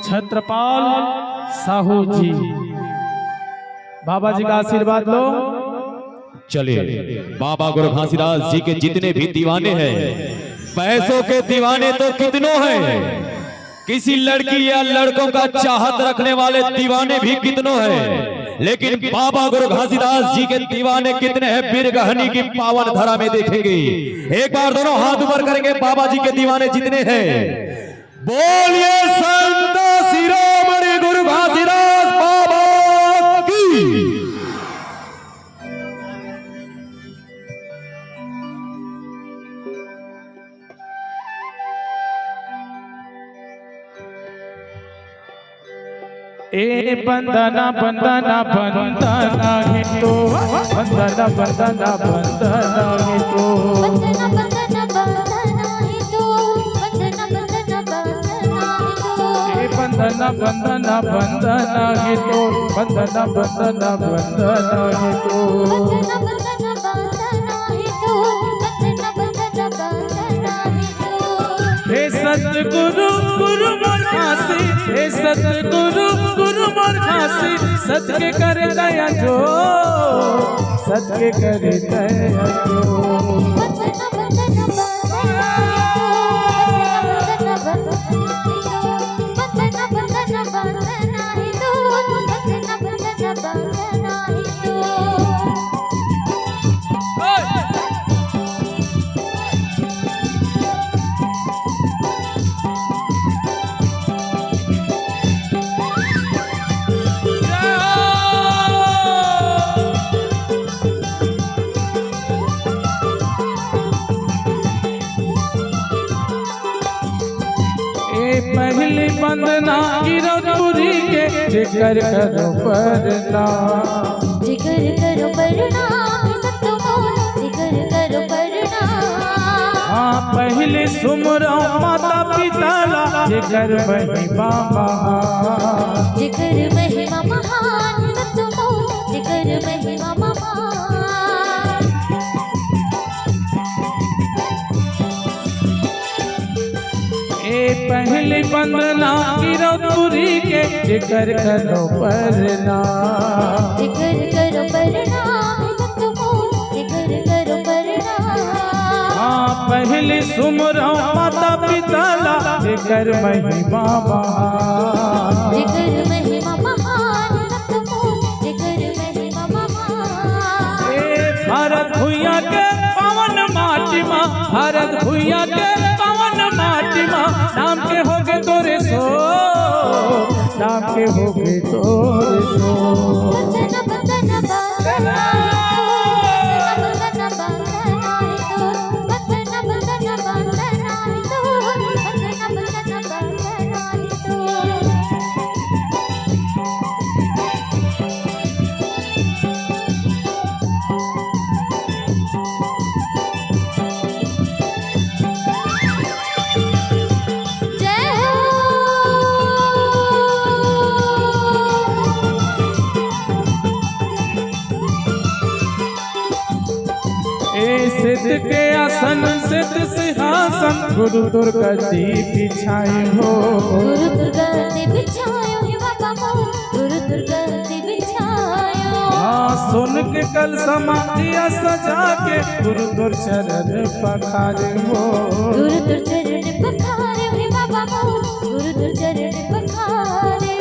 छत्रपाल साहू जी, बाबा जी का आशीर्वाद लो। चलिए, बाबा गुरु घासीदास जी के जितने भी दीवाने हैं, पैसों के दीवाने तो कितनों हैं, किसी लड़की या लड़कों का चाहत रखने वाले दीवाने भी कितनों हैं, लेकिन बाबा गुरु घासीदास जी के दीवाने कितने हैं, बिरगहनी की पावन धरा में देखेंगे। एक बार दोनों हाथ ऊपर करेंगे, बाबा जी के दीवाने जितने हैं, बोलिए संत शिरोमणि गुरु घासीदास बाबा की। ए बंदना बंदना बंदना है तो, बंदना बंदना बंदना है तो, बंदना बंदना बंदना है तो, बंदना बंदना बंदना है तो, ए बंदना बंदना बंदना है तो, बंदना बंदना बंदना है तो, बंदना बंदना बंदना है तो, बंदना बंदना बंदना है तो। हे सतगुरु गुरु मरखासी, हे सतगुरु गुरु मरखासी, सत के करे दया जो, सत के करे दया जो। बंदना बंदना बंदना है तो, बंदना बंदना बंदना है तो, बंदना बंदना बंदना है तो। पहली बंदना गिरपुरी के, जिक्र करो परना, जिक्र करो प्रणाम सतमोल, जिक्र करो प्रणाम। हाँ पहले सुमरो माता पिता ला, जिक्र महिमा महान, जिक्र महिमा महान सतमोल, जिक्र महिमा महान। पहली बंदना गिरपुरी के, जिक्र करो परना, जिक्र करो प्रणाम सतमोल, जिक्र करो प्रणाम। हाँ पहले सुमरो माता पिता ला, जिक्र महिमा महान, जिक्र महिमा महान सतमोल, जिक्र महिमा महान। भारत भुइया के पवन माटी माँ, भारत भुइया के पवन माटी माँ, नाम के होगे तोरे सो, नाम के होगे तोरे सो। बंदना बंदना बंदना है तो, बंदना बंदना है तो, बंदना बंदना बंदना है तो, बंदना बंदना बंदना है तो। सिद्ध के आसन सिद्ध सिंहासन, गुरु दुर्गा जी बिछाए हो, गुरु दुर्गा जी बिछायो हे बाबा मोर, गुरु दुर्गा जी बिछायो। हाँ सुन के कल समाधिया सजा के, गुरु दुर चरण पखारे हो, गुरु दुर चरण पखारे हे बाबा मोर, गुरु दुर चरण पखारे।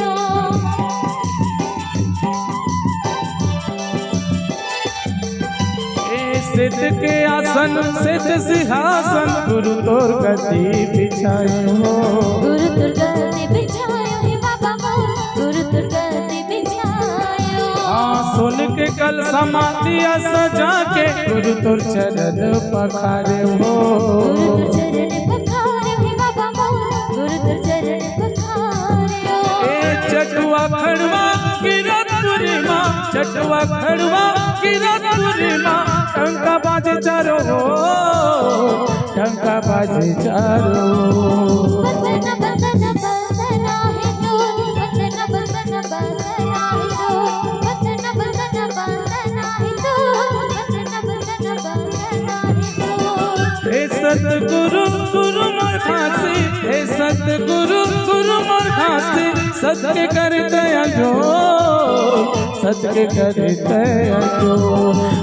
सिद्ध के आसन सिद्ध सिंहासन, गुरु दुर्गा जी बिछाए हो, गुरु दुर्गा जी बिछायो हे बाबा मोर, गुरु दुर्गा जी बिछायो। हाँ सुन के कल समाधिया सजा के, गुरु दुर चरण पखारे हो, गुरु दुर चरण पखारे हे बाबा मोर, गुरु दुर चरण पखारे। चटुआ खड़वा गिरपुरी माँ, चटुआ खड़वा गिरपुरी माँ, टंका बाजे चारो हो, टंका बाजे चारो। बंदना बंदना बंदना है तो, बंदना बंदना बंदना है तो, बंदना बंदना बंदना है तो, बंदना बंदना बंदना है तो। हे सतगुरु गुरु मरखासी, सच के करते जो सच के करते जो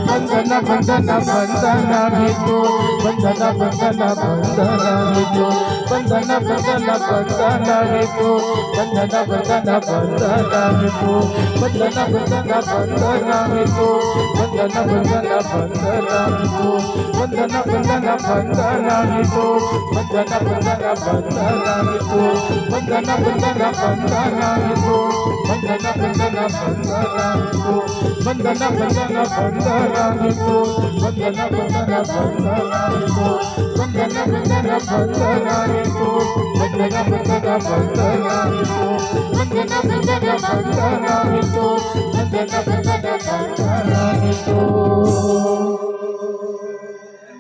बंधन बंधन बंधन भी तो बंधन बंधन बंधन भी तो बंधन बंधन बंधन भी तो बंधन बंधन बंधन भी तो बंधन बंधन बंधन भी तो बंधन बंधन बंधन भी तो बंधन बंधन बंधन भी तो बंधन बंधन बंधन भी तो बंधन बंधन बंधन भी तो बंधन बंधन बंधन भी तो बंधन बंधन बंधन भी तो बंधन बंधन बंधन भी तो बंधन बंधन बंधन भी तो बंधन बंधन बंधन भी तो बंधन बंधन बंधन भी तो बंधन बंधन बंधन भी तो